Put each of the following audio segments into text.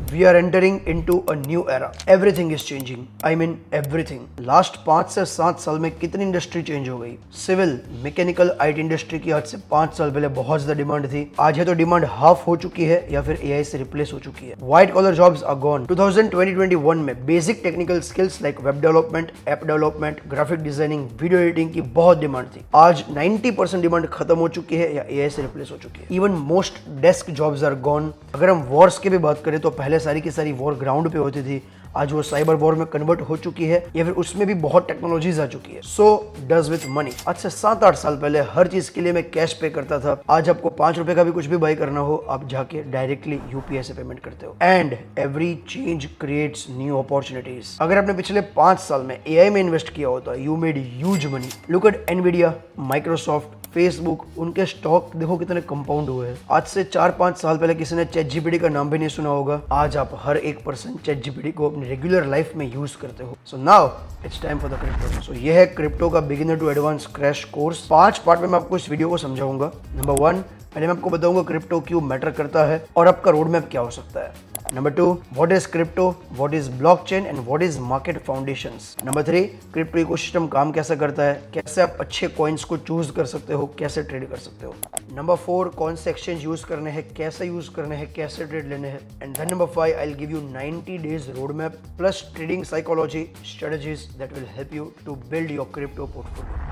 We are entering into a new era. Everything is changing. I mean everything. Last 5 से 7 साल में कितनी industry change हो गई। सिविल, मैकेनिकल, आईटी इंडस्ट्री की आज से 5 साल पहले बहुत ज्यादा डिमांड थी। आज है तो डिमांड हाफ हो चुकी है या फिर एआई से रिप्लेस हो चुकी है। White collar jobs are gone. 2021 में basic technical skills like web development, app development, graphic designing, video editing की बहुत डिमांड थी। आज 90% डिमांड खत्म हो चुकी है या एआई से रिप्लेस हो चुकी है। Even most desk jobs are gone. अगर हम वॉर्स की भी बात करें तो पहले सारी की सारी वॉर ग्राउंड पे होती थी, आज वो साइबर वॉर में कन्वर्ट हो चुकी है या फिर उसमें भी बहुत टेक्नोलॉजीज आ चुकी है। So does with money. आज से 7-8 साल पहले हर चीज के लिए मैं कैश पे करता था। आज आपको 5 रुपए का भी कुछ भी बाई करना हो, आप जाके डायरेक्टली यूपीआई से पेमेंट करते हो। And every change creates new opportunities. अगर आपने पिछले 5 साल में एआई में इन्वेस्ट किया होता, you made huge money. Look at Nvidia, Microsoft, Facebook, उनके स्टॉक देखो कितने कंपाउंड हुए हैं। आज से 4-5 साल पहले किसी ने चैट जीपीटी का नाम भी नहीं सुना होगा। आज आप हर एक पर्सन चैट जीपीटी को अपनी रेगुलर लाइफ में यूज करते हो। So now it's time for the crypto. So ये है क्रिप्टो का beginner to advance crash course. 5 part में मैं आपको इस वीडियो को समझाऊंगा। नंबर 1, पहले मैं आपको बताऊंगा क्रिप्टो क्यों मैटर करता है और आपका रोड मैप क्या हो सकता है। Number 2, what is crypto, what is blockchain and what is market foundations. Number 3, crypto ecosystem काम कैसे करता है, कैसे आप अच्छे कॉइन्स को चूज कर सकते हो, कैसे ट्रेड कर सकते हो। नंबर 4, कौन से एक्सचेंज यूज करने हैं, कैसे यूज करने हैं, कैसे ट्रेड लेने हैं। And then number 5, I will give you 90 days road map plus trading psychology strategies that will help you to build your crypto portfolio.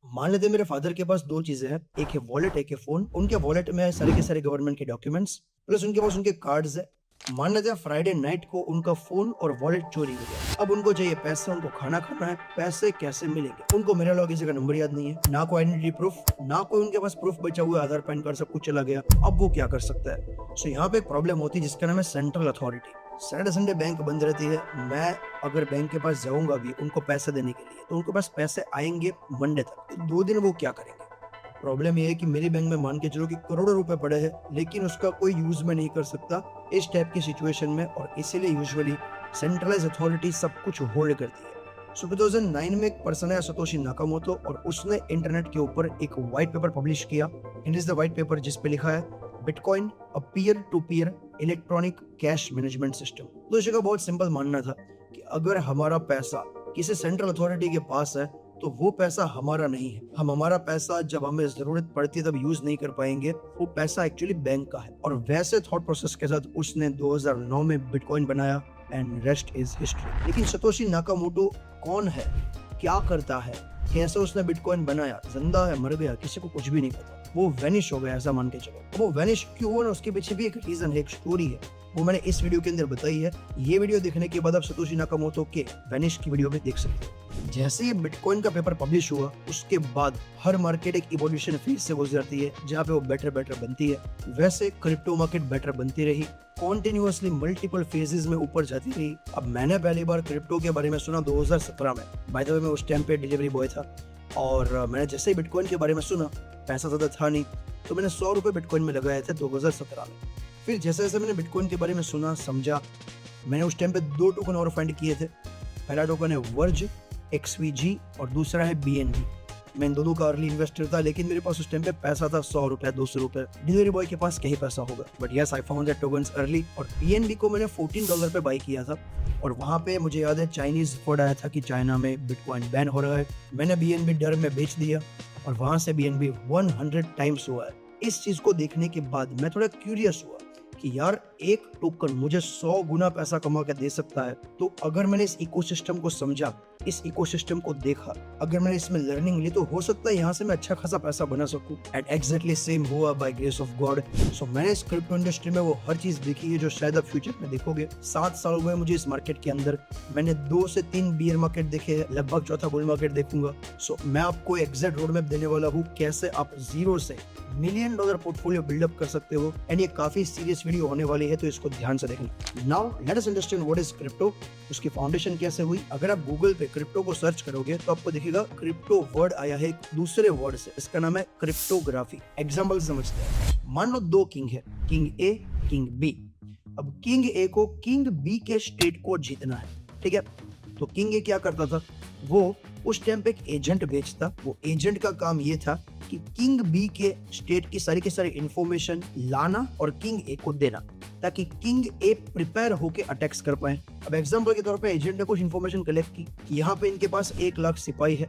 मान लेते हैं मेरे फादर के पास 2 चीजें हैं, एक है वॉलेट, एक है फोन। उनके वॉलेट में सारे के सारे गवर्नमेंट के डॉक्यूमेंट्स प्लस उनके पास उनके कार्ड्स है। मान लेते हैं फ्राइडे नाइट को उनका फोन और वॉलेट चोरी हो गया। अब उनको चाहिए पैसे, उनको खाना खाना है, पैसे कैसे मिलेंगे। उनको मेरे अलावा किसी का नंबर याद नहीं है, ना कोई आइडेंटिटी प्रूफ, ना कोई उनके पास प्रूफ बचा हुआ, आधार पैन कार्ड सब कुछ चला गया। अब वो क्या कर सकता है। सो यहाँ पे एक प्रॉब्लम होती है जिसका नाम है central authority. Saturday Sunday bank बंद रहती है। मैं अगर बैंक के पास जाऊंगा भी उनको पैसे देने के लिए, तो उनके पास पैसे आएंगे मंडे तक। तो 2 दिन वो क्या करेंगे। प्रॉब्लम ये है कि मेरे बैंक में मान के चलो कि करोड़ों रुपए पड़े हैं, लेकिन उसका कोई यूज मैं नहीं कर सकता इस टाइप की सिचुएशन में। और इसीलिए यूजुअली सेंट्रलाइज अथॉरिटी सब कुछ होल्ड करती है। सो 2009 में एक पर्सन है सतोशी नाकामोटो, और उसने इंटरनेट के ऊपर एक व्हाइट पेपर पब्लिश किया। It is the white paper जिस पे लिखा है bitcoin a peer to peer electronic cash management system. तो इसी का बहुत सिंपल मानना था कि अगर हमारा पैसा किसी सेंट्रल अथॉरिटी के पास है तो वो पैसा हमारा नहीं है। हम हमारा पैसा जब हमें जरूरत पड़ती है तब यूज नहीं कर पाएंगे, वो पैसा एक्चुअली बैंक का है। और वैसे थॉट प्रोसेस के साथ उसने 2009 में बिटकॉइन बनाया एंड रेस्ट इज हिस्ट्री। लेकिन सतोशी नाकामोटो कौन है, क्या करता है, कैसे उसने बिटकॉइन बनाया, जिंदा है, मर गया, किसी को कुछ भी नहीं पता। वो वैनिश हो गया ऐसा मान के चलो। वो वैनिश क्यों हुआ, उसके पीछे भी एक रीजन है, एक स्टोरी है, वो मैंने इस वीडियो के अंदर बताई है। ये वीडियो देखने के बाद आप सतोशी नाकामोटो के वैनिश की वीडियो भी देख सकते हो। जैसे ये बिटकॉइन का पेपर पब्लिश हुआ उसके बाद हर मार्केट एक इवोल्यूशन फेज से गुजरती है जहाँ पे वो बेटर बनती है। वैसे क्रिप्टो मार्केट बेटर बनती रही, कॉन्टिन्यूअसली मल्टीपल फेजेस में ऊपर जाती रही। अब मैंने पहली बार क्रिप्टो के बारे में सुना 2017 में। बाय द वे मैं उस टाइम पे डिलीवरी बॉय था, और मैंने जैसे ही बिटकॉइन के बारे में सुना, पैसा ज्यादा था नहीं, तो मैंने 100 रुपए बिटकॉइन में लगाए थे 2017 में। फिर जैसे जैसे मैंने बिटकॉइन के बारे में सुना समझा, मैंने उस टाइम पे 2 टोकन और फाइंड किए थे। पहला टोकन है वर्ज XVG और दूसरा है BNB। मैं इन दोनों का अर्ली इन्वेस्टर था, लेकिन मेरे पास उस टाइम पे पैसा था 100 रुपए, 200 रुपए। डिलीवरी बॉय के पास कहीं पैसा होगा, but yes I found that tokens early. और BNB को मैंने $14 पे बाई किया था, और वहां पे मुझे याद है चाइनीज वर्ड आया था कि चाइना में बिटकॉइन बैन हो रहा है। मैंने BNB डर में बेच दिया और वहां से BNB 100 टाइम्स हुआ है। इस चीज को देखने के बाद मैं थोड़ा क्यूरियस हुआ कि यार एक टोकन मुझे 100 गुना पैसा कमा के दे सकता है। तो अगर मैंने इस इकोसिस्टम को समझा, इस इकोसिस्टम को देखा, अगर मैंने इसमें लर्निंग ली, तो हो सकता है यहाँ से मैं अच्छा खासा पैसा बना सकूं। एंड एग्जैक्टली सेम हुआ बाय ग्रेस ऑफ गॉड। सो मैंने इस क्रिप्टो इंडस्ट्री में वो हर चीज देखी है जो शायद आप फ्यूचर में देखोगे। 7 साल हुए मुझे इस मार्केट के अंदर। मैंने 2 से 3 बियर मार्केट देखे हैं, लगभग चौथा बुल मार्केट देखूंगा। सो मैं आपको एग्जैक्ट रोड मैप देने वाला हूँ कैसे आप जीरो से $1 मिलियन पोर्टफोलियो बिल्डअप कर सकते हो। एंड ये काफी सीरियस वीडियो होने वाली है, तो इसको ध्यान से देखना। Now let us understand what is crypto, उसकी फाउंडेशन कैसे हुई। अगर आप गूगल पे क्रिप्टो को सर्च करोगे तो आपको दिखेगा क्रिप्टो वर्ड आया है एक दूसरे वर्ड से, इसका नाम है क्रिप्टोग्राफी। एग्जांपल समझते हैं। मान लो 2 किंग है, किंग A, किंग B। अब किंग A को किंग B के स्टेट को जीतना है, ठीक है। तो किंग A क्या करता था, वो उस टाइम पे एक एजेंट बेचता। वो एजेंट का काम ये था कि किंग बी के स्टेट की सारी इंफॉर्मेशन लाना और किंग ए को देना, ताकि किंग ए प्रिपेयर होके अटैक्स कर पाए। अब एग्जांपल के तौर पे एजेंट ने कुछ इन्फॉर्मेशन कलेक्ट की कि यहाँ पे इनके पास 1 लाख सिपाही है,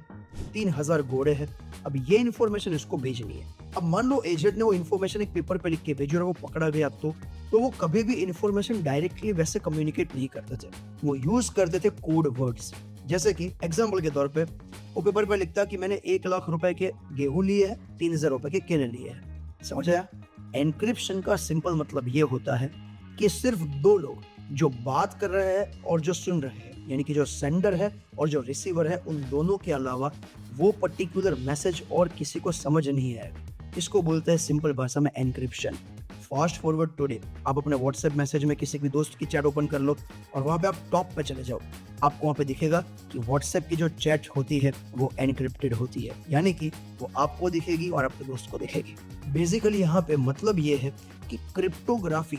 3000 घोड़े हैं, अब ये इन्फॉर्मेशन इसको भेजनी है। अब मान लो एजेंट ने वो इन्फॉर्मेशन एक पेपर पे लिख के भेजी और वो पकड़ा गया, तो वो कभी भी इन्फॉर्मेशन डायरेक्टली वैसे कम्युनिकेट नहीं करते थे, वो यूज करते थे कोड वर्ड्स। जैसे कि एग्जाम्पल के तौर पे वो पेपर पे लिखता कि मैंने 1 लाख रुपए के गेहूं लिए है, 3000 रुपए के केले लिए है। समझ आया? एनक्रिप्शन का सिंपल मतलब ये होता है कि सिर्फ 2 लोग जो बात कर रहे हैं और जो सुन रहे हैं, यानी कि जो सेंडर है और जो रिसीवर है, उन दोनों के अलावा वो पर्टिकुलर मैसेज और किसी को समझ नहीं आएगा। इसको बोलते हैं सिंपल भाषा में एनक्रिप्शन। फास्ट फॉरवर्ड टुडे, आप अपने व्हाट्सएप मैसेज में किसी भी दोस्त की चैट ओपन कर लो और वहां पे आप टॉप पे चले जाओ, आपको वहां पे दिखेगा कि व्हाट्सएप की जो चैट होती है वो एनक्रिप्टेड होती है, यानी कि वो आपको दिखेगी और आपके दोस्त को दिखेगी। बेसिकली यहाँ पे मतलब ये है कि क्रिप्टोग्राफी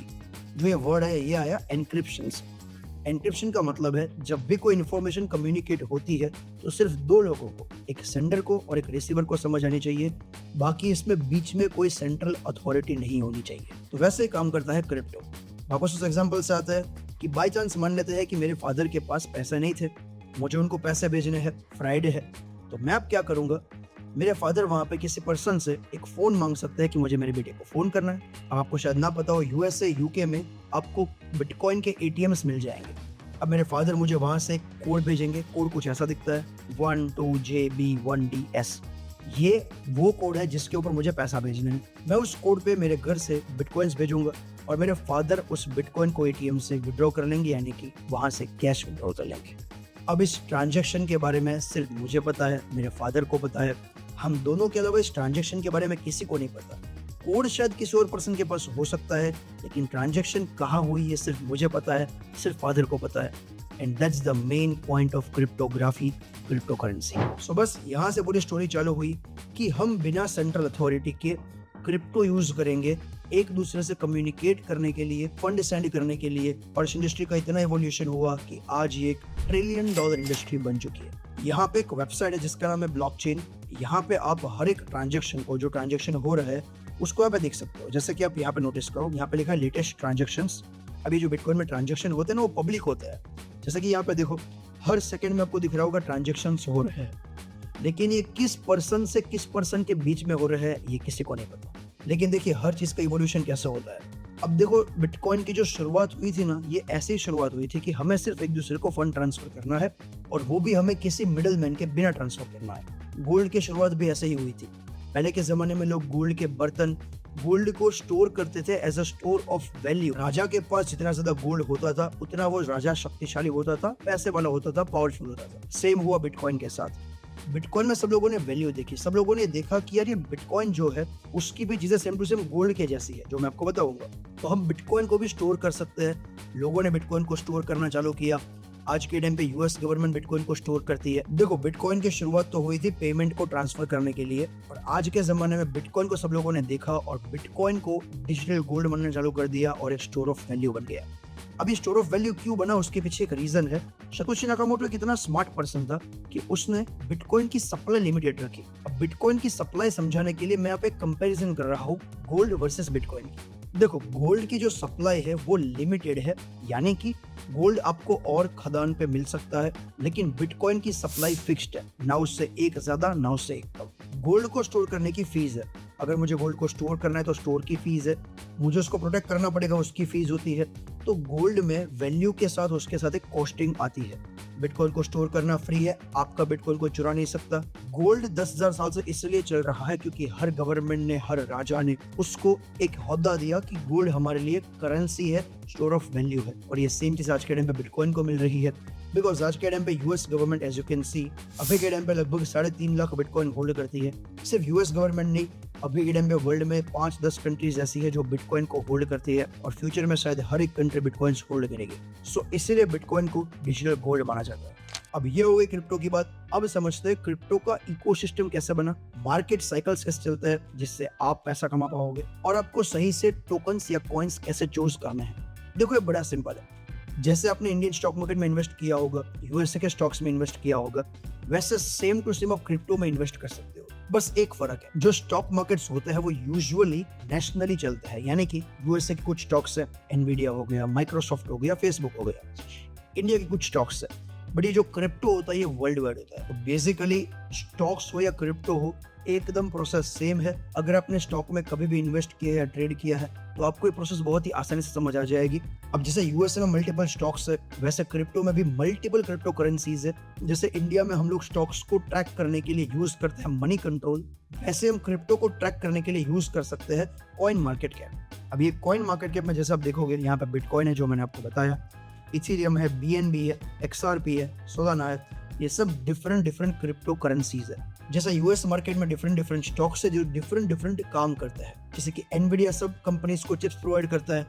जो ये वर्ड है ये आया एनक्रिप्शन से। एनक्रिप्शन का मतलब है जब भी कोई इन्फॉर्मेशन कम्युनिकेट होती है तो सिर्फ 2 लोगों को, एक सेंडर को और एक रिसीवर को समझ आनी चाहिए, बाकी इसमें बीच में कोई सेंट्रल अथॉरिटी नहीं होनी चाहिए। तो वैसे ही काम करता है क्रिप्टो। वापस उस एग्जांपल से आता है कि बाय चांस मान लेते हैं कि मेरे फादर के पास पैसे नहीं थे, मुझे उनको पैसे भेजने हैं, फ्राइडे है, तो मैं अब क्या करूंगा, मेरे फादर वहां पे किसी पर्सन से एक फोन मांग सकते हैं कि मुझे मेरे बेटे को फोन करना है। अब आपको शायद ना पता हो, यूएसए यूके में आपको बिटकॉइन के एटीएम्स मिल जाएंगे। अब मेरे फादर मुझे वहां से कोड भेजेंगे, कोड कुछ ऐसा दिखता है 12JB1DS, ये वो कोड है जिसके ऊपर मुझे पैसा भेजना है। मैं उस कोड पे मेरे घर से बिटकॉइंस भेजूंगा और मेरे फादर उस बिटकॉइन को एटीएम से विड्रॉ कर लेंगे, यानी कि वहां से कैश विड्रॉ कर लेंगे। अब इस ट्रांजैक्शन के बारे में सिर्फ मुझे पता है, मेरे फादर को पता है, हम दोनों के अलावा इस ट्रांजैक्शन के बारे में किसी को नहीं पता। कोड शायद किसी और पर्सन के पास हो सकता है, लेकिन ट्रांजैक्शन कहाँ हुई ये सिर्फ मुझे पता है, सिर्फ फादर को पता है। And that's the main point of cryptography, crypto currency. So बस यहाँ से पूरी स्टोरी चालू हुई कि हम बिना सेंट्रल अथॉरिटी के क्रिप्टो यूज करेंगे एक दूसरे से कम्युनिकेट करने के लिए, फंड सेंड करने के लिए, और इस इंडस्ट्री का इतना इवोल्यूशन हुआ कि आज ये $1 ट्रिलियन इंडस्ट्री बन चुकी है। यहाँ पे एक वेबसाइट है जिसका नाम है ब्लॉकचेन। यहाँ पे आप हर एक ट्रांजैक्शन को, जो ट्रांजैक्शन हो रहा है उसको आप देख सकते हो। जैसे कि आप यहाँ पे नोटिस करो, यहाँ पे लिखा है लेटेस्ट ट्रांजैक्शंस। अभी जो बिटकॉइन में ट्रांजैक्शन होते हैं ना, वो पब्लिक होता है। जैसे कि यहाँ पे देखो, हर सेकंड में आपको दिख रहा होगा ट्रांजैक्शंस हो रहे हैं, लेकिन ये किस पर्सन से किस पर्सन के बीच में हो रहे हैं ये किसी को नहीं पता। लेकिन देखिए हर चीज का इवोल्यूशन कैसा होता है। अब देखो, बिटकॉइन की जो शुरुआत हुई थी ना, ये ऐसे ही शुरुआत हुई थी कि हमें सिर्फ एक दूसरे को फंड ट्रांसफर करना है, और वो भी हमें किसी मिडल मैन के बिना ट्रांसफर करना है। गोल्ड की शुरुआत भी ऐसे ही हुई थी। पहले के जमाने में लोग गोल्ड के बर्तन, गोल्ड को स्टोर करते थे as a store of value. राजा के पास जितना ज्यादा गोल्ड होता था उतना वो राजा शक्तिशाली होता था, पैसे वाला होता था, पावरफुल होता था। सेम हुआ बिटकॉइन के साथ। बिटकॉइन में सब लोगों ने वैल्यू देखी, सब लोगों ने देखा कि यार ये बिटकॉइन जो है उसकी भी चीजें सेम टू सेम गोल्ड के जैसी है, जो मैं आपको बताऊंगा। तो हम बिटकॉइन को भी स्टोर कर सकते हैं। लोगों ने बिटकॉइन को स्टोर करना चालू किया। आज के टाइम पे यूएस गवर्नमेंट बिटकॉइन को स्टोर करती है। देखो, बिटकॉइन की शुरुआत तो हुई थी पेमेंट को ट्रांसफर करने के लिए, और आज के जमाने में बिटकॉइन को सब लोगों ने देखा और बिटकॉइन को डिजिटल गोल्ड बनना चालू कर दिया और एक स्टोर ऑफ वैल्यू बन गया। अभी स्टोर ऑफ वैल्यू क्यों बना, उसके पीछे एक रीजन है। सतोशी नाकामोटो कितना स्मार्ट पर्सन था कि उसने बिटकॉइन की सप्लाई लिमिटेड रखी। अब बिटकॉइन की सप्लाई समझाने के लिए मैं यहाँ पे कंपैरिजन कर रहा हूँ गोल्ड वर्सेस बिटकॉइन की। देखो, गोल्ड की जो सप्लाई है वो लिमिटेड है, यानी कि गोल्ड आपको और खदान पे मिल सकता है, लेकिन बिटकॉइन की सप्लाई फिक्स्ड है, ना उससे एक ज्यादा ना उससे एक कम। गोल्ड को स्टोर करने की फीस है, अगर मुझे गोल्ड को स्टोर करना है तो स्टोर की फीस है, मुझे उसको प्रोटेक्ट करना पड़ेगा, उसकी फीस होती है। तो गोल्ड में वैल्यू के साथ उसके साथ एक कॉस्टिंग आती है। बिटकॉइन को स्टोर करना फ्री है, आपका बिटकॉइन को चुरा नहीं सकता। गोल्ड 10,000 साल से इसलिए चल रहा है क्योंकि हर गवर्नमेंट ने, हर राजा ने उसको एक ओहदा दिया कि गोल्ड हमारे लिए करेंसी है, स्टोर ऑफ वैल्यू है। और ये सेम चीज आज के टाइम पे बिटकॉइन को मिल रही है, बिकॉज आज के टाइम पे US government, as you can see, अभी के टाइम पे लगभग 3.5 लाख बिटकॉइन होल्ड करती है। सिर्फ यूएस गवर्नमेंट नहीं, अभी के टाइम पे वर्ल्ड में 5-10 कंट्रीज ऐसी है जो बिटकॉइन को होल्ड करती है, और फ्यूचर में शायद हर एक कंट्री बिटकॉइन होल्ड करेगी। सो इसीलिए बिटकॉइन को डिजिटल गोल्ड माना जाता है। अब ये हो गई क्रिप्टो की बात। अब समझते हैं क्रिप्टो का इकोसिस्टम कैसे बना, मार्केट साइकिल्स कैसे चलते हैं जिससे आप पैसा कमा पाओगे, और आपको सही से टोकन्स या कॉइन्स कैसे चूज करना है। देखो, ये बड़ा सिंपल है। जैसे आपने इंडियन स्टॉक मार्केट में इन्वेस्ट किया होगा, यूएसए के स्टॉक्स में इन्वेस्ट किया होगा, वैसे सेम टू सेम आप क्रिप्टो में इन्वेस्ट कर सकते हो। बस एक फर्क है, जो स्टॉक मार्केट्स होते हैं वो यूजुअली नेशनली चलते हैं, यानी कि यूएसए के कुछ स्टॉक्स है, एनवीडिया हो गया, माइक्रोसॉफ्ट हो गया, फेसबुक हो गया, इंडिया के कुछ स्टॉक्स है। बट ये जो क्रिप्टो होता है ये वर्ल्ड वाइड होता है। तो बेसिकली स्टॉक्स हो या क्रिप्टो हो, एकदम प्रोसेस सेम है। अगर आपने स्टॉक में कभी भी इन्वेस्ट किया या ट्रेड किया है तो आपको ये प्रोसेस बहुत ही आसानी से समझ आ जाएगी। अब जैसे यूएसए में मल्टीपल स्टॉक्स है, वैसे क्रिप्टो में भी मल्टीपल क्रिप्टो करेंसीज है। जैसे इंडिया में हम लोग स्टॉक्स को ट्रैक करने के लिए यूज करते हैं मनी कंट्रोल, वैसे हम क्रिप्टो को ट्रैक करने के लिए यूज कर सकते हैं कॉइन मार्केट कैप। अब ये कॉइन मार्केट कैप में जैसे आप देखोगे यहाँ पे बिटकॉइन है जो मैंने आपको बताया, इथेरियम है, बीएनबी है, एक्सआरपी है, सोलाना है, ये सब डिफरेंट क्रिप्टो करेंसीज है। जैसे यूएस मार्केट में डिफरेंट स्टॉक्स है जो डिफरेंट काम करते हैं, जैसे कि एनवीडिया सब कंपनीज को चिप्स प्रोवाइड करता है,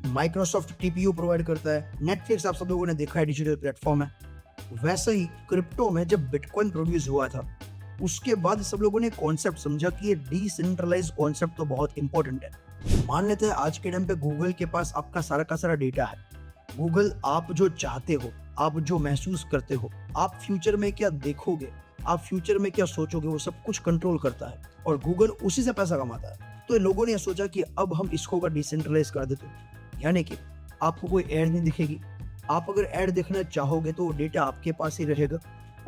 माइक्रोसॉफ्ट टीपीयू प्रोवाइड करता है, नेटफ्लिक्स आप सब लोगों ने देखा है डिजिटल प्लेटफॉर्म है। वैसे ही क्रिप्टो में जब बिटकॉइन प्रोड्यूस हुआ था उसके बाद सब लोगों ने कॉन्सेप्ट समझा कि ये डिसेंट्रलाइज कॉन्सेप्ट तो बहुत इंपॉर्टेंट है। मान लेते हैं आज के टाइम पे गूगल के पास आपका सारा का सारा डेटा है। गूगल आप जो चाहते हो, आप जो महसूस करते हो, आप फ्यूचर में क्या देखोगे, आप फ्यूचर में क्या सोचोगे, वो सब कुछ कंट्रोल करता है और गूगल उसी से पैसा कमाता है। तो लोगों ने सोचा कि अब हम इसको का डिसेंट्रलाइज कर देते हैं, यानी कि आपको कोई ऐड नहीं दिखेगी। आप अगर ऐड देखना चाहोगे तो डेटा आपके पास ही रहेगा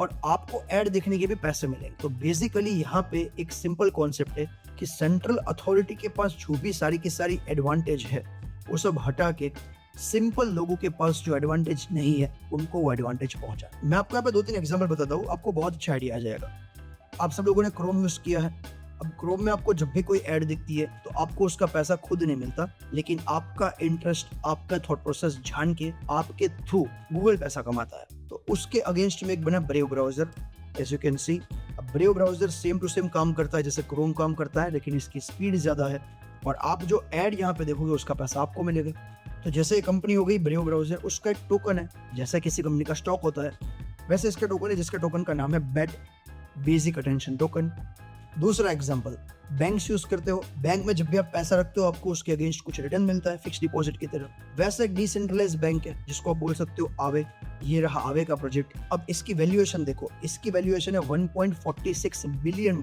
और आपको ऐड देखने के भी पैसे मिलेंगे। तो बेसिकली यहाँ पे एक सिंपल कॉन्सेप्ट है कि सेंट्रल अथॉरिटी के पास जो भी सारी की सारी एडवांटेज है वो सब हटा के सिंपल लोगों के पास जो एडवांटेज नहीं है उनको वो एडवांटेज पहुंचा। मैं आपको यहाँ पे 2-3 एग्जांपल बताता हूँ, आपको बहुत अच्छा आइडिया आ जाएगा। आप सब लोगों ने क्रोम यूज किया है। अब क्रोम में आपको जब भी कोई ऐड दिखती है तो आपको उसका पैसा खुद नहीं मिलता, लेकिन आपका इंटरेस्ट, आपका थॉट प्रोसेस जान के आपके थ्रू गूगल पैसा कमाता है। तो उसके अगेंस्ट में एक बना Brave browser, as you can see. अब Brave browser same to same काम करता है जैसे क्रोम काम करता है, लेकिन इसकी स्पीड ज्यादा है और आप जो ऐड यहाँ पे देखोगे उसका पैसा आपको मिलेगा। तो जैसे कंपनी हो गई ब्रेव ब्राउजर, उसका एक टोकन है, जैसा किसी कंपनी का स्टॉक होता है वैसे इसका टोकन है, जिसका टोकन का नाम है बेट बेसिक अटेंशन टोकन। दूसरा एग्जांपल, बैंक्स यूज करते हो, बैंक में जब भी आप पैसा रखते हो आपको उसके अगेंस्ट कुछ रिटर्न मिलता है फिक्स डिपॉजिट की तरह। वैसे एक डिसेंट्रलाइज बैंक है जिसको आप बोल सकते हो आवे। ये रहा आवे का प्रोजेक्ट। अब इसकी वैल्यूएशन देखो, इसकी वैल्यूएशन है $1.46 बिलियन,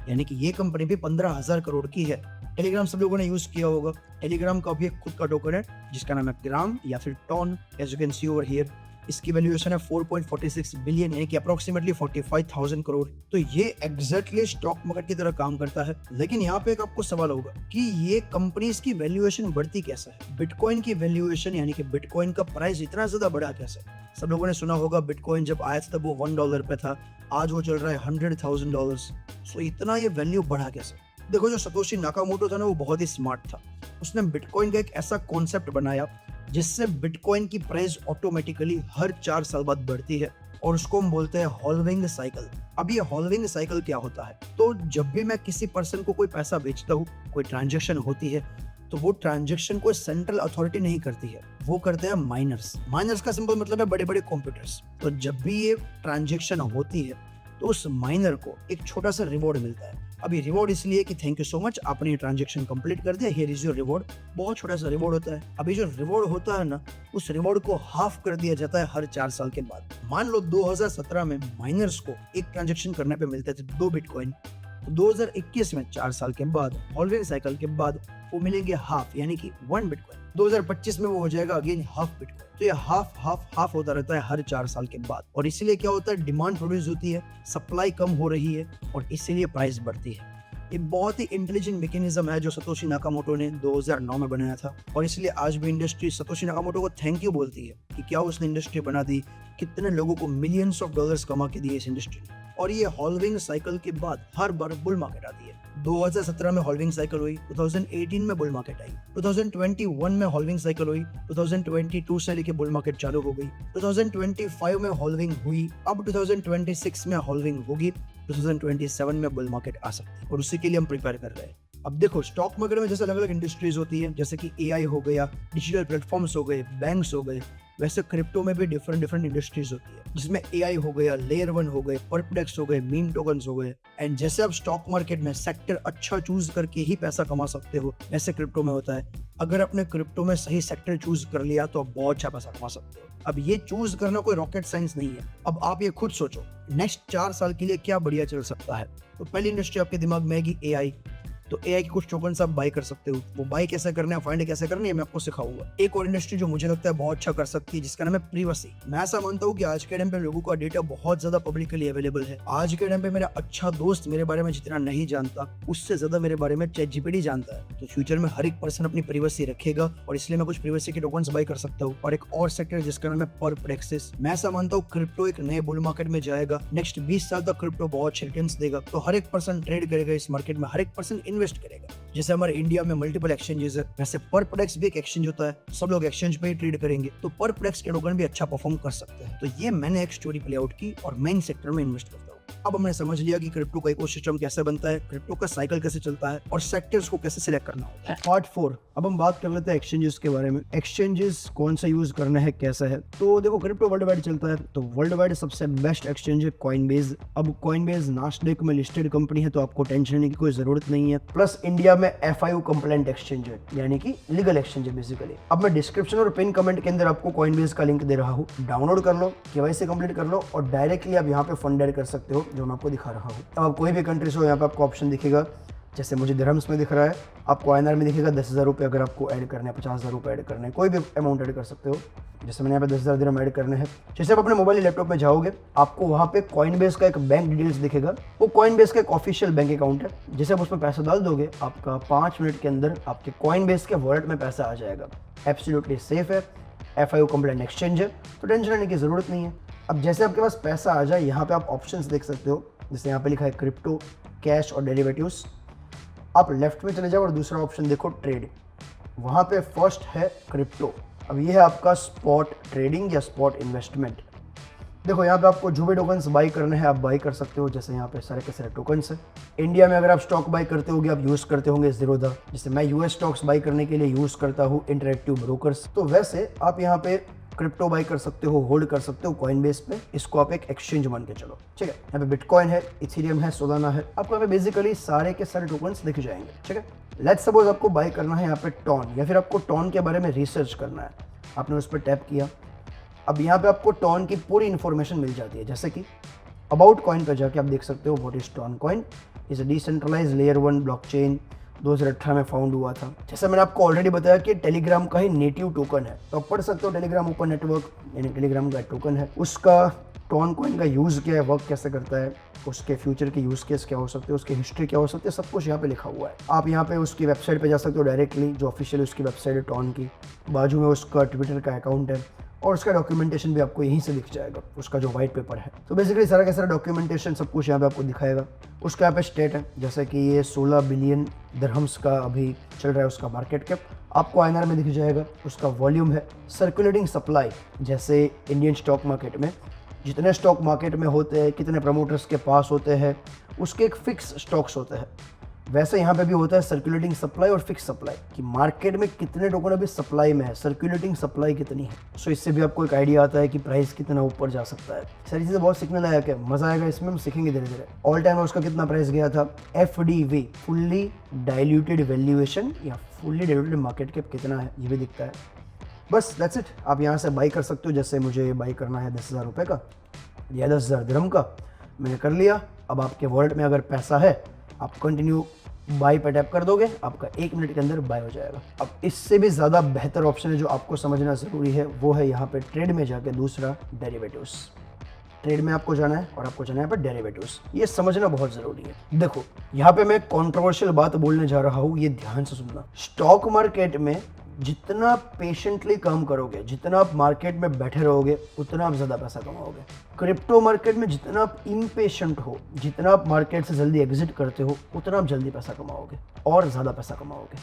यानी कि ये कंपनी भी 15,000 करोड़ की है। टेलीग्राम सब लोगों ने यूज किया होगा। टेलीग्राम का भी एक खुद का टोकन है जिसका नाम है ग्राम या फिर ton, as you can see over here. इसकी वैल्यूएशन है 4.46 बिलियन, यानी कि अप्रोक्सीमेटली 45,000 करोड़। तो ये एग्जैक्टली स्टॉक मार्केट की तरह काम करता है। लेकिन यहाँ पे एक आपको सवाल होगा कि ये कंपनीज की वैल्यूएशन बढ़ती कैसे है। बिटकॉइन की वैल्यूएशन यानी कि बिटकॉइन का प्राइस इतना ज्यादा बढ़ा कैसे। सब लोगों ने सुना होगा बिटकॉइन जब आया था तब वो $1 पे था, आज वो चल रहा है $100,000। सो इतना ये वैल्यू बढ़ा कैसे। देखो, जो सतोशी नाकामोटो था ना वो बहुत ही स्मार्ट था। उसने बिटकॉइन का एक ऐसा कॉन्सेप्ट बनाया जिससे बिटकॉइन की प्राइस ऑटोमेटिकली हर 4 साल बाद बढ़ती है और उसको हम बोलते हैं हॉल्विंग साइकिल। अब ये हॉल्विंग साइकिल क्या होता है, तो जब भी मैं किसी पर्सन को कोई पैसा बेचता हूँ, कोई ट्रांजैक्शन होती है, तो वो ट्रांजैक्शन कोई सेंट्रल अथॉरिटी नहीं करती है, वो करते हैं माइनर्स। माइनर्स का सिंपल मतलब है बड़े बड़े कंप्यूटर्स। तो जब भी ये ट्रांजैक्शन होती है तो उस माइनर को एक छोटा सा रिवॉर्ड मिलता है। अभी रिवॉर्ड इसलिए कि थैंक यू सो मच, आपने ये ट्रांजैक्शन कंप्लीट कर दिया, हियर इज योर रिवॉर्ड। बहुत छोटा सा रिवॉर्ड होता है। अभी जो रिवॉर्ड होता है ना, उस रिवॉर्ड को हाफ कर दिया जाता है हर 4 साल के बाद। मान लो 2017 में माइनर्स को एक ट्रांजैक्शन करने पे मिलते थे 2 बिटकॉइन, तो 2021 में 4 साल के बाद हॉल्विंग साइकिल के बाद वो मिलेंगे हाफ, यानी कि 1 बिटकॉइन। 2025 में वो हो जाएगा अगेन हाफ बिटकॉइन। तो ये हाफ होता रहता है हर 4 साल के बाद। और इसीलिए क्या होता है, डिमांड प्रोड्यूस होती है, सप्लाई कम हो रही है और इसीलिए प्राइस बढ़ती है। ये बहुत ही इंटेलिजेंट मैकेनिज्म है जो सतोशी नाकामोटो ने 2009 में बनाया था और इसलिए आज भी इंडस्ट्री सतोशी नाकामोटो को थैंक यू बोलती है कि क्या उसने इंडस्ट्री बना दी, कितने लोगों को मिलियंस ऑफ डॉलर्स कमा के दिए इस इंडस्ट्री ने। और ये हॉल्विंग साइकिल के बाद हर बार बुल मार्केट आती है। 2017 में हॉल्विंग साइकिल हुई, 2018 में बुल मार्केट आई, 2021 में हॉल्विंग साइकिल हुई, 2022 से लेके बुल मार्केट चालू हो गई, 2025 में हॉल्विंग हुई, अब 2026 में हॉल्विंग होगी, 2027 में बुल मार्केट आ सकती है और उसी के लिए हम प्रिपेयर कर रहे हैं। अब देखो, स्टॉक मार्केट में जैसे अलग अलग इंडस्ट्रीज होती है, जैसे कि एआई हो गया, डिजिटल प्लेटफॉर्म्स हो गए, बैंक्स हो गए, वैसे क्रिप्टो में भी डिफरेंट डिफरेंट इंडस्ट्रीज होती है, जिसमें एआई हो गया, लेयर 1 हो गए, परप्लेक्स हो गए, मीम टोकन्स हो गए। एंड जैसे आप स्टॉक मार्केट में सेक्टर अच्छा चूज करके ही पैसा कमा सकते हो, वैसे क्रिप्टो में होता है। अगर आपने क्रिप्टो में सही सेक्टर चूज कर लिया तो आप बहुत अच्छा पैसा कमा सकते हो। अब ये चूज करना कोई रॉकेट साइंस नहीं है। अब आप ये खुद सोचो, नेक्स्ट 4 साल के लिए क्या बढ़िया चल सकता है। तो पहली इंडस्ट्री आपके दिमाग में आएगी एआई। तो एआई की कुछ टोकन्स आप बाय कर सकते हो। वो बाय कैसे करना है, फाइंड कैसे करनी है, मैं आपको सिखाऊंगा। एक और इंडस्ट्री जो मुझे लगता है बहुत अच्छा कर सकती है, जिसका नाम है प्रीवसी। मैं ऐसा मानता हूँ कि आज के टाइम पे लोगों का डेटा बहुत ज्यादा पब्लिकली अवेलेबल है। आज के टाइम पे मेरा अच्छा दोस्त मेरे बारे में जितना नहीं जानता, उससे ज्यादा मेरे बारे में चैट जीपीटी जानता है। तो फ्यूचर में हर एक पर्सन अपनी प्रीवसी रखेगा, और इसलिए मैं कुछ प्रीवसी के टोकन्स बाय कर सकता हूँ। और एक और सेक्टर जिसका नाम है परप्लेक्सिस। मैं ऐसा मानता हूँ क्रिप्टो एक नए बुल मार्केट में जाएगा। नेक्स्ट 20 साल तक क्रिप्टो बहुत रिटर्न्स देगा। तो हर एक पर्सन ट्रेड करेगा इस मार्केट में, हर एक पर्सन इन्वेस्ट करेगा। जैसे हमारे इंडिया में मल्टीपल एक्सचेंजेस है, वैसे परप्लेक्स भी एक एक्सचेंज होता है। सब लोग एक्सचेंज पे ही ट्रेड करेंगे, तो परप्लेक्स के टोकन भी अच्छा परफॉर्म कर सकते हैं। तो ये मैंने एक स्टोरी प्ले आउट की और मैं इन सेक्टर में इन्वेस्ट करता हूँ। अब हमने समझ लिया कि क्रिप्टो का इकोसिस्टम कैसे बनता है, क्रिप्टो का साइकिल कैसे चलता है, और सेक्टर्स को कैसे सिलेक्ट करना होता है। पार्ट 4, अब हम बात कर लेते हैं एक्सचेंजेस के बारे में। एक्सचेंजेस कौन सा यूज करना है, कैसा है। तो देखो, क्रिप्टो वर्ल्ड वाइड चलता है, तो वर्ल्ड वाइड सबसे बेस्ट एक्सचेंज है कॉइनबेज। अब कॉइनबेज नास्डेक में लिस्टेड कंपनी है, तो आपको टेंशन लेने की कोई जरूरत नहीं है। प्लस इंडिया में FIU कंप्लायंट एक्सचेंज है, यानी कि लीगल एक्सचेंज है बेसिकली। अब मैं डिस्क्रिप्शन और पिन कमेंट के अंदर आपको कॉइनबेज का लिंक दे रहा हूँ। डाउनलोड कर लो, KYC कंप्लीट कर लो, और डायरेक्टली आप यहाँ पे फंड ऐड कर सकते हो, जो मैं आपको दिखा रहा हूँ। अब आप कोई भी कंट्री से हो, यहाँ पे आपको ऑप्शन दिखेगा। जैसे मुझे दिरहम्स में दिख रहा है, आपको INR में दिखेगा 10,000 रुपये। अगर आपको ऐड करने हैं, 50,000 रुपये ऐड करने हैं, कोई भी अमाउंट ऐड कर सकते हो। जैसे मैंने यहाँ पे 10,000 दिरहम ऐड करने हैं। जैसे आप अपने मोबाइल लैपटॉप में जाओगे, आपको वहाँ पे कॉइनबेस का एक बैंक डिटेल्स दिखेगा। वो कॉइनबेस का एक ऑफिशियल बैंक अकाउंट है। जैसे आप उसमें पैसा डाल दोगे, आपका 5 मिनट के अंदर आपके कॉइनबेस के वॉलेट में पैसा आ जाएगा। एब्सोल्युटली सेफ है, FIU कंप्लायंट एक्सचेंज है, तो टेंशन लेने की जरूरत नहीं है। अब जैसे आपके पास पैसा आ जाए, यहाँ पे आप ऑप्शंस देख सकते हो। जैसे यहाँ पे लिखा है क्रिप्टो, कैश और डेरिवेटिव्स। आप लेफ्ट में चले जाओ और दूसरा ऑप्शन देखो, ट्रेड। वहाँ पे फर्स्ट है क्रिप्टो। अब ये है आपका स्पॉट ट्रेडिंग या स्पॉट इन्वेस्टमेंट। देखो, यहाँ पे आपको जो भी टोकन्स बाई करने हैं आप बाई कर सकते हो। जैसे यहाँ पे सारे के सारे टोकन्स है। इंडिया में अगर आप स्टॉक बाई करते होगे, आप यूज़ करते होंगे ज़ीरोधा। जैसे मैं US स्टॉक्स बाई करने के लिए यूज़ करता हूँ इंटरएक्टिव ब्रोकर्स। तो वैसे आप यहाँ पे क्रिप्टो बाई कर सकते हो, होल्ड कर सकते हो कॉइनबेस पे। इसको आप एक एक्सचेंज मान के चलो, ठीक है। यहाँ पे बिटकॉइन है, इथेरियम है, सोलाना है। आपको यहाँ पे बेसिकली सारे के सारे टोकन्स दिख जाएंगे, ठीक है। लेट्स सपोज आपको बाई करना है यहाँ पे टॉन, या फिर आपको टॉन के बारे में रिसर्च करना है। आपने उस पर टैप किया। अब यहाँ पे आपको टॉन की पूरी इन्फॉर्मेशन मिल जाती है। जैसे कि अबाउट कॉइन पर जाके आप देख सकते हो, what is ton coin is a decentralize layer 1 blockchain, 2018 में फाउंड हुआ था। जैसे मैंने आपको ऑलरेडी बताया कि टेलीग्राम का ही नेटिव टोकन है, तो आप पढ़ सकते हो टेलीग्राम ओपन नेटवर्क, यानी टेलीग्राम का टोकन है। उसका टॉन कॉइन का यूज़ क्या है, वर्क कैसे करता है, उसके फ्यूचर के यूज़ केस क्या हो सकते हैं, उसकी हिस्ट्री क्या हो सकती है, सब कुछ यहाँ पे लिखा हुआ है। आप यहाँ पे उसकी वेबसाइट पे जा सकते हो डायरेक्टली, जो ऑफिशियल उसकी वेबसाइट है टॉन की। बाजू में उसका ट्विटर का अकाउंट है, और उसका डॉक्यूमेंटेशन भी आपको यहीं से दिख जाएगा, उसका जो व्हाइट पेपर है। तो बेसिकली सारा का सारा डॉक्यूमेंटेशन सब कुछ यहाँ पे आपको दिखाएगा। उसका यहाँ पे स्टेट है, जैसे कि ये 16 बिलियन दिरहम्स का अभी चल रहा है उसका मार्केट कैप, आपको INR में दिख जाएगा। उसका वॉल्यूम है, सर्कुलेटिंग सप्लाई, जैसे इंडियन स्टॉक मार्केट में जितने स्टॉक मार्केट में होते हैं, कितने प्रमोटर्स के पास होते हैं, उसके एक फिक्स स्टॉक्स होते हैं। वैसे यहाँ पे भी होता है सर्कुलेटिंग सप्लाई और फिक्स सप्लाई, कि मार्केट में कितने टोकन अभी सप्लाई में है, सर्कुलेटिंग सप्लाई कितनी है। सो इससे भी आपको एक आइडिया आता है कि प्राइस कितना ऊपर जा सकता है। सारी चीज़ें बहुत सीखने लायक है, मजा आएगा इसमें, हम सीखेंगे धीरे धीरे। ऑल टाइम उसका कितना प्राइस गया था, FDV फुल्ली डाइल्यूटेड वैल्यूएशन या फुल्ली डाइल्यूटेड मार्केट कैप कितना है, ये भी दिखता है। बस दैट्स इट। आप यहाँ से बाई कर सकते हो। जैसे मुझे बाई करना है 10,000 रुपये का या 10,000 दिरहम का, मैंने कर लिया। अब आपके वॉलेट में अगर पैसा है, आप कंटिन्यू बाई पे टैप कर दोगे, आपका 1 मिनट के अंदर बाय हो जाएगा। अब इससे भी ज़्यादा बेहतर ऑप्शन है जो आपको समझना ज़रूरी है, वो है यहाँ पे ट्रेड में जाके दूसरा डेरिवेटिव्स। ट्रेड में आपको जाना है और आपको जाना है यहाँ पे डेरिवेटिव्स। ये समझना बहुत ज़रूरी है। देखो, यहाँ पे मैं कंट्रोवर्शियल बात बोलने जा रहा हूँ, ये ध्यान से सुनना। स्टॉक मार्केट में जितना पेशेंटली काम करोगे, जितना आप मार्केट में बैठे रहोगे, उतना आप ज़्यादा पैसा कमाओगे। क्रिप्टो मार्केट में जितना आप इम्पेशेंट हो, जितना आप मार्केट से जल्दी एग्जिट करते हो, उतना आप जल्दी पैसा कमाओगे और ज़्यादा पैसा कमाओगे।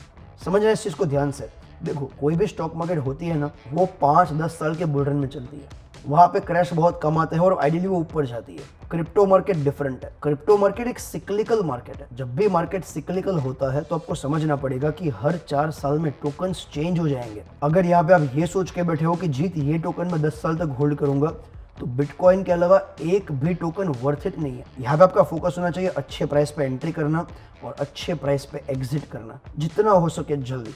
समझना इस चीज़ को ध्यान से। देखो, कोई भी स्टॉक मार्केट होती है ना, वो 5-10 साल के बुल रन में चलती है। वहां पे क्रैश बहुत कम आते हैं और आइडियली वो ऊपर जाती है। क्रिप्टो मार्केट डिफरेंट है। क्रिप्टो मार्केट एक सिक्लिकल मार्केट है। जब भी मार्केट सिक्लिकल होता है तो आपको समझना पड़ेगा कि हर 4 साल में टोकन्स चेंज हो जाएंगे। अगर यहाँ पे आप ये सोच के बैठे हो कि जीत ये टोकन मैं 10 साल तक होल्ड करूंगा, तो बिटकॉइन के अलावा एक भी टोकन वर्थ इट नहीं है। यहाँ पे आपका फोकस होना चाहिए अच्छे प्राइस पे एंट्री करना और अच्छे प्राइस पे एग्जिट करना, जितना हो सके जल्दी।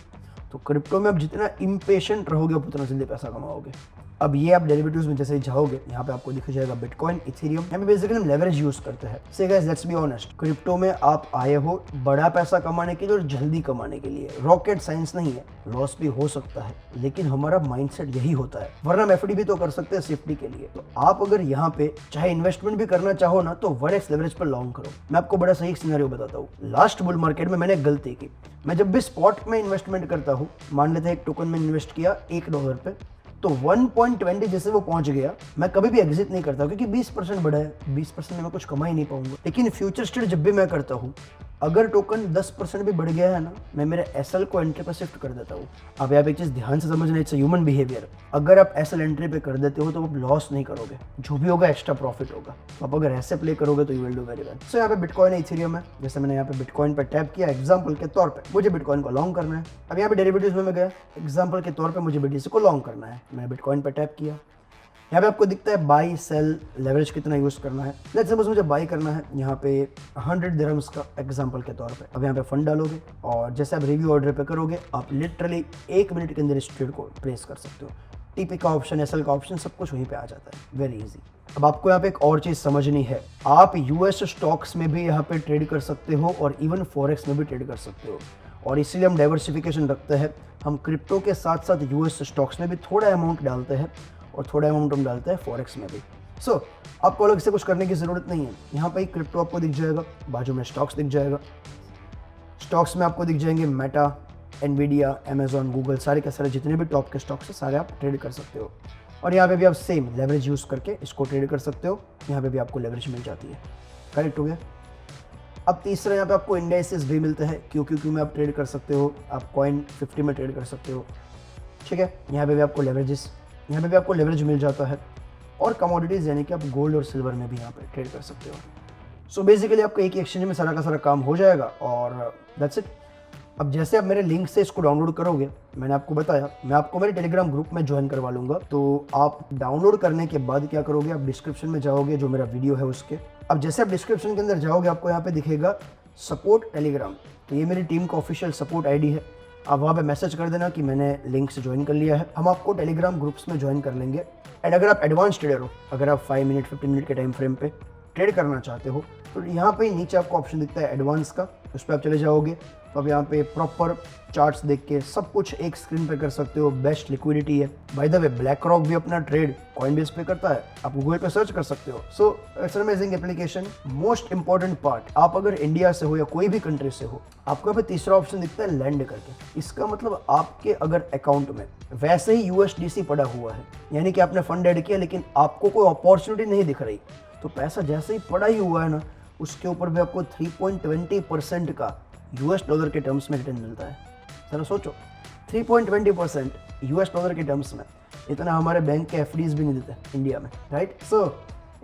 तो क्रिप्टो में आप जितना इम्पेशेंट रहोगे उतना जल्दी पैसा कमाओगे। अब ये आप डेरिवेटिव्स में जैसे ही जाओगे, यहाँ पे आपको दिख जाएगा बिटकॉइन, इथेरियम। यहाँ पे बेसिकली हम लेवरेज यूज करते हैं। से guys let's be honest, crypto में आप आए हो बड़ा पैसा कमाने के लिए और जल्दी कमाने के लिए। रॉकेट साइंस नहीं है, लॉस भी हो सकता है, लेकिन हमारा माइंडसेट यही होता है। वरना हम एफडी भी तो कर सकते हैं सेफ्टी के लिए। तो आप अगर यहाँ पे चाहे इन्वेस्टमेंट भी करना चाहो ना, तो 1x लेवरेज पर लॉन्ग करो। मैं आपको बड़ा सही सिनेरियो बताता हूँ। लास्ट बुल मार्केट में मैंने गलती की। मैं जब भी स्पॉट में इन्वेस्टमेंट करता हूँ, मान लेते हैं एक टोकन में इन्वेस्ट किया $1 पे, तो 1.20 जैसे वो पहुंच गया, मैं कभी भी एग्जिट नहीं करता, क्योंकि 20% बढ़ा है, 20% में मैं कुछ कमा ही नहीं पाऊंगा। लेकिन फ्यूचर स्टेट जब भी मैं करता हूँ, अगर टोकन 10% भी बढ़ गया है ना, मैं मेरे एसएल को एंट्री पर शिफ्ट कर देता हूँ। अब आप एक चीज ध्यान से समझना, इट्स ह्यूमन बिहेवियर। अगर आप एसएल एंट्री पे कर देते हो तो आप लॉस नहीं करोगे, जो भी होगा एक्स्ट्रा प्रॉफिट होगा। तो आप अगर ऐसे प्ले करोगे तो you will do very well. So यहाँ पे बिटकॉइन है, इथेरियम है। जैसे मैंने यहाँ पे बिटकॉइन पर टैप किया एग्जाम्पल के तौर पर, मुझे बिटकॉइन को लॉन्ग करना है। अब यहाँ पे डेरिवेटिव्स में मैं गया, एग्जाम्पल के तौर पर मुझे बीटीसी को लॉन्ग करना है, मैंने बिटकॉइन पर टैप किया। यहाँ पे आपको दिखता है बाई सेल लेवरेज कितना यूज करना है। लेट्स सपोज मुझे बाई करना है यहाँ पे 100 दिरहम्स का एग्जांपल के तौर पे। अब यहाँ पे फंड डालोगे और जैसे आप रिव्यू ऑर्डर पे करोगे, आप लिटरली 1 मिनट के अंदर इस ट्रेड को प्लेस कर सकते हो। टीपी का ऑप्शन, एसएल का ऑप्शन, सब कुछ वहीं पे आ जाता है, वेरी इजी। अब आपको यहाँ पे एक और चीज समझनी है, आप यूएस स्टॉक्स में भी यहाँ पे ट्रेड कर सकते हो और इवन फॉरेक्स में भी ट्रेड कर सकते हो। और इसीलिए हम डाइवर्सिफिकेशन रखते हैं। हम क्रिप्टो के साथ साथ यूएस स्टॉक्स में भी थोड़ा अमाउंट डालते हैं और थोड़ा अमाउंट हम डालते हैं फॉरेक्स में भी। सो आपको अलग से कुछ करने की ज़रूरत नहीं है। यहाँ पे क्रिप्टो आपको दिख जाएगा, बाजू में स्टॉक्स दिख जाएगा। स्टॉक्स में आपको दिख जाएंगे मेटा, एनवीडिया, अमेजॉन, गूगल, सारे के सारे जितने भी टॉप के स्टॉक्स हैं सारे आप ट्रेड कर सकते हो। और यहाँ पे भी आप सेम लेवरेज यूज़ करके इसको ट्रेड कर सकते हो। यहाँ पे भी आपको लेवरेज मिल जाती है। करेक्ट हो गया। अब तीसरा यहाँ पे आपको इंडेक्सेस भी मिलते हैं, क्यों में आप ट्रेड कर सकते हो। आप कॉइन 50 में ट्रेड कर सकते हो, ठीक है। यहाँ पे भी आपको लेवरेज मिल जाता है। और कमोडिटीज़ यानी कि आप गोल्ड और सिल्वर में भी यहाँ पे ट्रेड कर सकते हो। सो बेसिकली आपका एक ही एक्सचेंज में सारा का सारा काम हो जाएगा और दैट्स इट। अब जैसे आप मेरे लिंक से इसको डाउनलोड करोगे, मैंने आपको बताया, मैं आपको मेरे टेलीग्राम ग्रुप में ज्वाइन करवा लूँगा। तो आप डाउनलोड करने के बाद क्या करोगे, आप डिस्क्रिप्शन में जाओगे, जो मेरा वीडियो है उसके। अब जैसे आप डिस्क्रिप्शन के अंदर जाओगे, आपको यहाँ पे दिखेगा सपोर्ट टेलीग्राम। तो ये मेरी टीम का ऑफिशियल सपोर्ट आईडी है। आप वहाँ पे मैसेज कर देना कि मैंने लिंक से ज्वाइन कर लिया है, हम आपको टेलीग्राम ग्रुप्स में ज्वाइन कर लेंगे। एंड अगर आप एडवांस ट्रेडर हो, अगर आप 5 मिनट 15 मिनट के टाइम फ्रेम पे ट्रेड करना चाहते हो, तो यहाँ पे नीचे आपको ऑप्शन दिखता है एडवांस का, उस पर आप चले जाओगे तो आप यहाँ पे प्रॉपर चार्ट्स देख के सब कुछ एक स्क्रीन पे कर सकते हो। बेस्ट लिक्विडिटी है। By the way black rock भी अपना ट्रेड कॉइनबेस पे करता है, आप गूगल पे सर्च कर सकते हो। So it's amazing application. Most important part, आप अगर इंडिया से हो या कोई भी कंट्री से हो, आपको यहाँ पे तीसरा ऑप्शन दिखता है लैंड करके। इसका मतलब आपके अगर अकाउंट में वैसे ही यूएसडीसी पड़ा हुआ है, यानी कि आपने फंड ऐड किया लेकिन आपको कोई अपॉर्चुनिटी नहीं दिख रही, तो पैसा जैसे ही पड़ा ही हुआ है ना, उसके ऊपर भी आपको 3.20% का यूएस डॉलर के टर्म्स में रिटर्न मिलता है। जरा सोचो, 3.20% यूएस डॉलर के टर्म्स में, इतना हमारे बैंक के एफडीज भी नहीं देते इंडिया में, right. So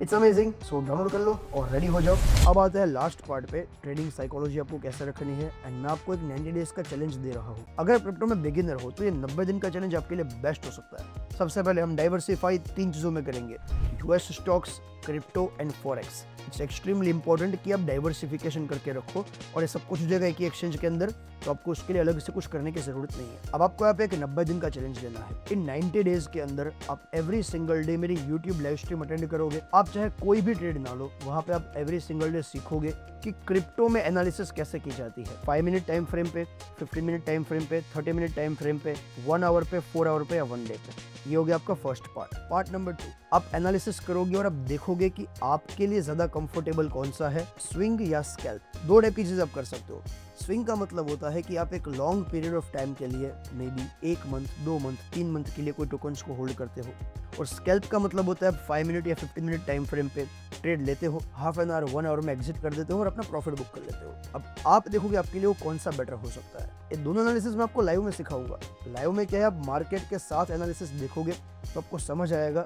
it's amazing. So download कर लो और रेडी हो जाओ। अब आता है लास्ट पार्ट पे, ट्रेडिंग साइकोलॉजी आपको कैसे रखनी है। एंड मैं आपको एक 90 डेज का चैलेंज दे रहा हूँ। अगर क्रिप्टो में बिगिनर हो तो ये 90 दिन का चैलेंज आपके लिए बेस्ट हो सकता है। सबसे पहले हम डाइवर्सिफाई 3 चीज़ों में करेंगे, US stocks, crypto and forex. It's extremely important कि आप डाइवर्सिफिकेशन करके रखो और ये सब कुछ हो जाएगा एक ही एक्सचेंज के अंदर, तो आपको उसके लिए अलग से कुछ करने की जरूरत नहीं है। अब आपको यहाँ पे एक 90 दिन का चैलेंज लेना है। इन 90 डेज के अंदर आप एवरी सिंगल डे मेरी यूट्यूब लाइव स्ट्रीम अटेंड करोगे। आप चाहे कोई भी ट्रेड ना लो, वहाँ पे आप एवरी सिंगल डे सीखोगे कि क्रिप्टो में एनालिसिस कैसे की जाती है। 5 मिनट टाइम फ्रेम पे, 15 मिनट टाइम फ्रेम पे, 30 मिनट टाइम फ्रेम पे, 1 आवर पे, 4 आवर पे या 1 डे पे। ये हो गया आपका फर्स्ट पार्ट। पार्ट नंबर 2, आप एनालिसिस करोगे और आप देखोगे कि आपके लिए ज्यादा कंफर्टेबल कौन सा है, स्विंग या स्कैल्प। 2 टाइप की चीज आप कर सकते हो। स्विंग का मतलब होता है कि आप एक लॉन्ग पीरियड ऑफ टाइम के लिए, may be 1 month, 2 month, 3 month के लिए कोई टोकन्स को होल्ड करते हो। और स्कैल्प का मतलब होता है आप 5 मिनट या 15 मिनट टाइम फ्रेम पे ट्रेड लेते हो, हाफ एन आवर, 1 आवर में एग्जिट कर देते हो और अपना प्रॉफिट बुक कर लेते हो। अब आप देखोगे आपके लिए वो कौन सा बेटर हो सकता है। ये दोनों एनालिसिस मैं आपको लाइव में सिखाऊंगा। लाइव में क्या है, आप मार्केट के साथ एनालिसिस देखोगे तो आपको समझ आएगा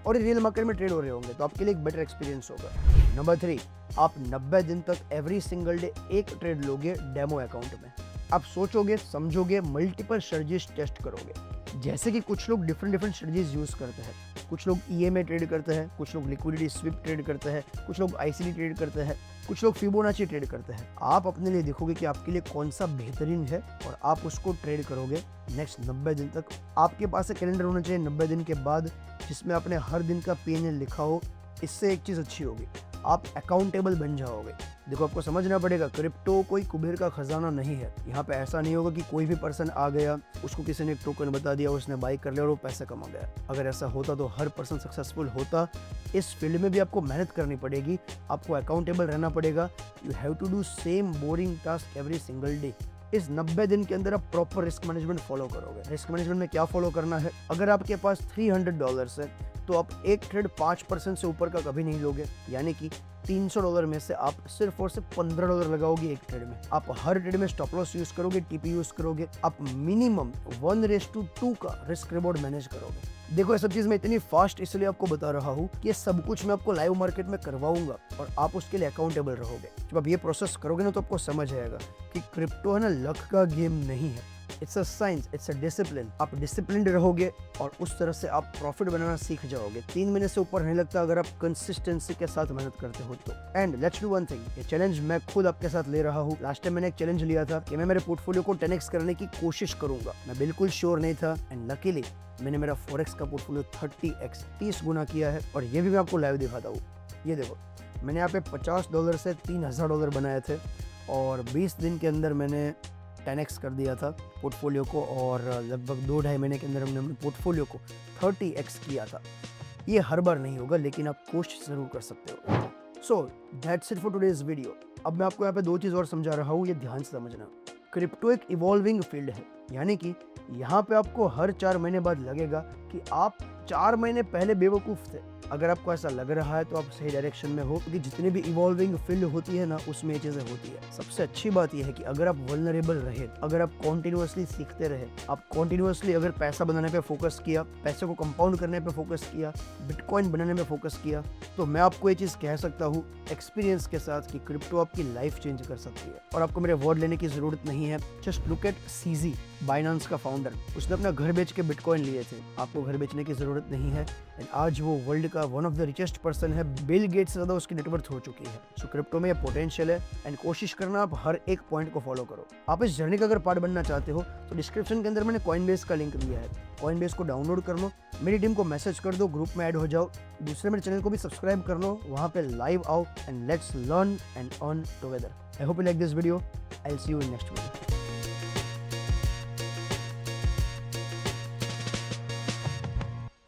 और ये रियल मार्केट में ट्रेड हो रहे होंगे, तो आपके लिए एक बेटर एक्सपीरियंस होगा। नंबर 3, आप 90 दिन तक एवरी सिंगल डे एक ट्रेड लोगे डेमो अकाउंट में। आप सोचोगे, समझोगे, मल्टीपल स्ट्रेटजीज टेस्ट करोगे। जैसे कि कुछ लोग डिफरेंट स्ट्रेटजीज यूज करते हैं, कुछ लोग EMA ट्रेड करते हैं, कुछ लोग लिक्विडिटी स्विप ट्रेड करते हैं, कुछ लोग ICD ट्रेड करते हैं, कुछ लोग फिबोनाची ट्रेड करते हैं। आप अपने लिए देखोगे कि आपके लिए कौन सा बेहतरीन है और आप उसको ट्रेड करोगे नेक्स्ट 90 दिन तक। आपके पास एक कैलेंडर होना चाहिए 90 दिन के बाद, जिसमें आपने हर दिन का PNL लिखा हो। इससे एक चीज़ अच्छी होगी, आप अकाउंटेबल बन जाओगे। देखो, आपको समझना पड़ेगा, क्रिप्टो कोई कुबेर का खजाना नहीं है। यहाँ पे ऐसा नहीं होगा कि कोई भी पर्सन आ गया, उसको किसी ने एक टोकन बता दिया, उसने बाई कर लिया और वो पैसा कमा गया। अगर ऐसा होता तो हर पर्सन सक्सेसफुल होता। इस फील्ड में भी आपको मेहनत करनी पड़ेगी, आपको अकाउंटेबल रहना पड़ेगा। You have to do same boring task every single day. इस 90 दिन के अंदर आप प्रॉपर रिस्क मैनेजमेंट फॉलो करोगे। रिस्क मैनेजमेंट में क्या फॉलो करना है? अगर आपके पास $300 है तो आप एक ट्रेड 5% से ऊपर का कभी नहीं लोगे, यानी कि $300 में से आप सिर्फ और सिर्फ $15 लगाओगे एक ट्रेड में। आप हर ट्रेड में स्टॉप लॉस यूज करोगे, TP यूज करोगे। आप मिनिमम 1:2 का रिस्क रिवॉर्ड मैनेज करोगे। देखो, ये सब चीज मैं इतनी फास्ट इसलिए आपको बता रहा हूँ कि ये सब कुछ मैं आपको लाइव मार्केट में करवाऊंगा और आप उसके लिए अकाउंटेबल रहोगे। जब आप ये प्रोसेस करोगे ना, तो आपको समझ आएगा कि क्रिप्टो है ना लक का गेम नहीं है। It's a science, it's a discipline. आप डिसिप्लिन रहोगे और उस तरह से आप प्रॉफिट बनाना सीख जाओगे। 3 महीने से ऊपर नहीं लगता अगर आप कंसिस्टेंसी के साथ मेहनत करते हो तो। And let's do one thing, ये चैलेंज मैं खुद आपके साथ ले रहा हूँ। लास्ट टाइम मैंने एक चैलेंज लिया था कि मैं मेरे पोर्टफोलियो को 10x करने की कोशिश करूंगा। मैं बिल्कुल श्योर नहीं था एंड लकीली मैंने मेरा फॉरेक्स का पोर्टफोलियो 30 गुना किया है और ये भी मैं आपको लाइव दिखाता हूँ। ये देखो, मैंने यहाँ पे $50 से $3000 बनाए थे और 20 दिन के अंदर मैंने 10x कर दिया था पोर्टफोलियो को और लगभग 2-2.5 महीने के अंदर हमने अपने पोर्टफोलियो को 30x किया था। ये हर बार नहीं होगा, लेकिन आप कोशिश ज़रूर कर सकते हो। So that's it for today's video. अब मैं आपको यहाँ पे 2 चीज़ और समझा रहा हूँ, ये ध्यान से समझना। क्रिप्टो एक इवॉल्विंग फील्ड है, यानी कि यहाँ पे आपको हर 4 महीने बाद लगेगा कि आप 4 महीने पहले बेवकूफ़ थे। अगर आपको ऐसा लग रहा है तो आप सही डायरेक्शन में हो, क्योंकि जितनी भी इवॉल्विंग फील्ड होती है ना, उसमें ये चीज़ें होती है। सबसे अच्छी बात यह है कि अगर आप वल्नरेबल रहे, अगर आप कॉन्टिन्यूसली सीखते रहे, आप कॉन्टिन्यूसली अगर पैसा बनाने पे फोकस किया, पैसे को कंपाउंड करने पे फोकस किया, बिटकॉइन बनाने में फोकस किया, तो मैं आपको ये चीज़ कह सकता हूँ एक्सपीरियंस के साथ कि क्रिप्टो आपकी लाइफ चेंज कर सकती है। और आपको मेरे वर्ड लेने की ज़रूरत नहीं है। Just look at CZ, Binance का फाउंडर। उसने अपना घर बेच के बिटकॉइन लिए थे। आपको घर बेचने की ज़रूरत नहीं है एंड आज वो वर्ल्ड का one of the richest person है। बिल गेट्स से ज़्यादा उसकी नेटवर्थ हो चुकी है। सो क्रिप्टो में ये पोटेंशियल है एंड कोशिश करना आप हर एक पॉइंट को फॉलो करो। आप इस जर्नी का अगर पार्ट बनना चाहते हो तो डिस्क्रिप्शन के अंदर मैंने कॉइनबेस का लिंक दिया है। कॉइनबेस को डाउनलोड कर लो, मेरी टीम को मैसेज कर दो, ग्रुप में ऐड हो जाओ। दूसरे मेरे चैनल को भी सब्सक्राइब कर लो, वहाँ पे लाइव आओ and let's learn and earn together. I hope you like this video. I will see you in next video.